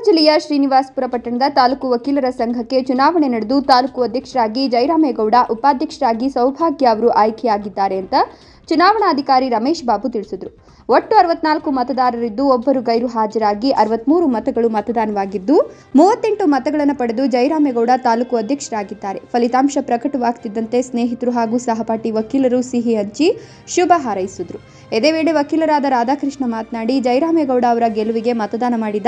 ಜಿಲ್ಲೆಯ ಶ್ರೀನಿವಾಸಪುರ ಪಟ್ಟಣದ ತಾಲೂಕು ವಕೀಲರ ಸಂಘಕ್ಕೆ ಚುನಾವಣೆ ನಡೆದು ತಾಲೂಕು ಅಧ್ಯಕ್ಷರಾಗಿ ಜಯರಾಮೇಗೌಡ, ಉಪಾಧ್ಯಕ್ಷರಾಗಿ ಸೌಭಾಗ್ಯ ಅವರು ಆಯ್ಕೆಯಾಗಿದ್ದಾರೆ ಅಂತ ಚುನಾವಣಾಧಿಕಾರಿ ರಮೇಶ್ ಬಾಬು ತಿಳಿಸಿದರು. ಒಟ್ಟು 64 ಮತದಾರರಿದ್ದು ಒಬ್ಬರು ಗೈರು ಹಾಜರಾಗಿ 63 ಮತಗಳು ಮತದಾನವಾಗಿದ್ದು 38 ಮತಗಳನ್ನು ಪಡೆದು ಜಯರಾಮೇಗೌಡ ತಾಲೂಕು ಅಧ್ಯಕ್ಷರಾಗಿದ್ದಾರೆ. ಫಲಿತಾಂಶ ಪ್ರಕಟವಾಗುತ್ತಿದ್ದಂತೆ ಸ್ನೇಹಿತರು ಹಾಗೂ ಸಹಪಾಠಿ ವಕೀಲರು ಸಿಹಿ ಹಂಚಿ ಶುಭ ಹಾರೈಸಿದರು. ಇದೇ ವೇಳೆ ವಕೀಲರಾದ ರಾಧಾಕೃಷ್ಣ ಮಾತನಾಡಿ, ಜಯರಾಮೇಗೌಡ ಅವರ ಗೆಲುವಿಗೆ ಮತದಾನ ಮಾಡಿದ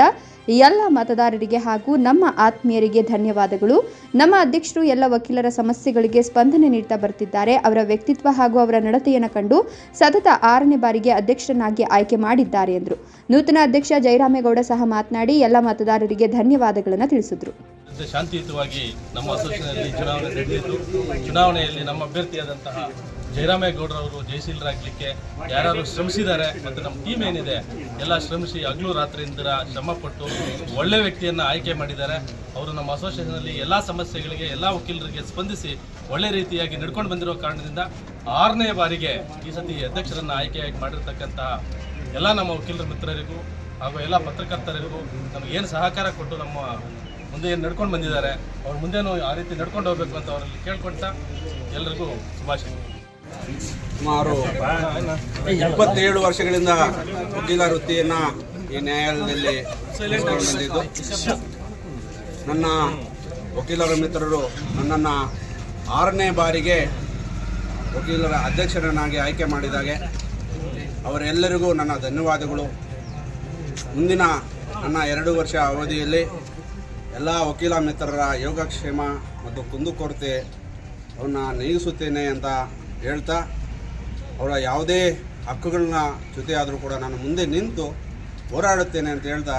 ಎಲ್ಲ ಮತದಾರರಿಗೆ ಹಾಗೂ ನಮ್ಮ ಆತ್ಮೀಯರಿಗೆ ಧನ್ಯವಾದಗಳು. ನಮ್ಮ ಅಧ್ಯಕ್ಷರು ಎಲ್ಲ ವಕೀಲರ ಸಮಸ್ಯೆಗಳಿಗೆ ಸ್ಪಂದನೆ ನೀಡುತ್ತಾ ಬರುತ್ತಿದ್ದಾರೆ. ಅವರ ವ್ಯಕ್ತಿತ್ವ ಹಾಗೂ ಅವರ ನಡತೆಯನ್ನು ಕಂಡು ಸತತ 6ನೇ ಬಾರಿಗೆ ಅಧ್ಯಕ್ಷರನ್ನಾಗಿ ಆಯ್ಕೆ ಮಾಡಿದ್ದಾರೆ ಎಂದರು. ನೂತನ ಅಧ್ಯಕ್ಷ ಜಯರಾಮೇಗೌಡ ಸಹ ಮಾತನಾಡಿ ಎಲ್ಲ ಮತದಾರರಿಗೆ ಧನ್ಯವಾದಗಳನ್ನು ತಿಳಿಸಿದರು. ಶಾಂತಿಯುತವಾಗಿ ನಮ್ಮ ಅಸೋಸಿಯೇಷನ್ನಲ್ಲಿ ಚುನಾವಣೆ ನಡೆದಿದ್ದು, ಚುನಾವಣೆಯಲ್ಲಿ ನಮ್ಮ ಅಭ್ಯರ್ಥಿಯಾದಂತಹ ಜಯರಾಮೇಗೌಡರವರು ಜಯಶೀಲರಾಗಲಿಕ್ಕೆ ಯಾರು ಶ್ರಮಿಸಿದ್ದಾರೆ ಮತ್ತು ನಮ್ಮ ಟೀಮ್ ಏನಿದೆ ಎಲ್ಲ ಶ್ರಮಿಸಿ ಹಗಲು ರಾತ್ರಿಯಿಂದ ಶ್ರಮಪಟ್ಟು ಒಳ್ಳೆ ವ್ಯಕ್ತಿಯನ್ನು ಆಯ್ಕೆ ಮಾಡಿದ್ದಾರೆ. ಅವರು ನಮ್ಮ ಅಸೋಸಿಯೇಷನ್ನಲ್ಲಿ ಎಲ್ಲ ಸಮಸ್ಯೆಗಳಿಗೆ ಎಲ್ಲ ವಕೀಲರಿಗೆ ಸ್ಪಂದಿಸಿ ಒಳ್ಳೆ ರೀತಿಯಾಗಿ ನಡ್ಕೊಂಡು ಬಂದಿರೋ ಕಾರಣದಿಂದ 6ನೇ ಬಾರಿಗೆ ಈ ಸತಿ ಅಧ್ಯಕ್ಷರನ್ನು ಆಯ್ಕೆಯಾಗಿ ಮಾಡಿರ್ತಕ್ಕಂತಹ ಎಲ್ಲ ನಮ್ಮ ವಕೀಲರ ಮಿತ್ರರಿಗೂ ಹಾಗೂ ಎಲ್ಲ ಪತ್ರಕರ್ತರಿಗೂ ನಮಗೇನು ಸಹಕಾರ ಕೊಟ್ಟು ನಮ್ಮ ಮುಂದೆ ಏನು ನಡ್ಕೊಂಡು ಬಂದಿದ್ದಾರೆ ಅವ್ರ ಮುಂದೇನು ಆ ರೀತಿ ನಡ್ಕೊಂಡು ಹೋಗಬೇಕು ಅಂತ ಅವರಲ್ಲಿ ಕೇಳ್ಕೊಳ್ತಾ ಎಲ್ಲರಿಗೂ ಶುಭಾಶಯ. ಸುಮಾರು 27 ವರ್ಷಗಳಿಂದ ವಕೀಲ ವೃತ್ತಿಯನ್ನು ಈ ನ್ಯಾಯಾಲಯದಲ್ಲಿ ಬಂದಿದ್ದು, ನನ್ನ ವಕೀಲರ ಮಿತ್ರರು ನನ್ನನ್ನು 6ನೇ ಬಾರಿಗೆ ವಕೀಲರ ಅಧ್ಯಕ್ಷರನ್ನಾಗಿ ಆಯ್ಕೆ ಮಾಡಿದಾಗೆ ಅವರೆಲ್ಲರಿಗೂ ನನ್ನ ಧನ್ಯವಾದಗಳು. ಮುಂದಿನ ನನ್ನ 2 ವರ್ಷ ಅವಧಿಯಲ್ಲಿ ಎಲ್ಲ ವಕೀಲ ಮಿತ್ರರ ಯೋಗಕ್ಷೇಮ ಮತ್ತು ಕುಂದುಕೊರತೆ ಅವನ್ನ ನೀಗಿಸುತ್ತೇನೆ ಅಂತ ಹೇಳ್ತಾ, ಅವರ ಯಾವುದೇ ಹಕ್ಕುಗಳನ್ನ ಜೊತೆಯಾದರೂ ಕೂಡ ನಾನು ಮುಂದೆ ನಿಂತು ಹೋರಾಡುತ್ತೇನೆ ಅಂತ ಹೇಳ್ತಾ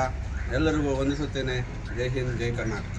ಎಲ್ಲರಿಗೂ ವಂದಿಸುತ್ತೇನೆ. ಜೈ ಹಿಂದ್, ಜೈ ಕರ್ನಾಟಕ.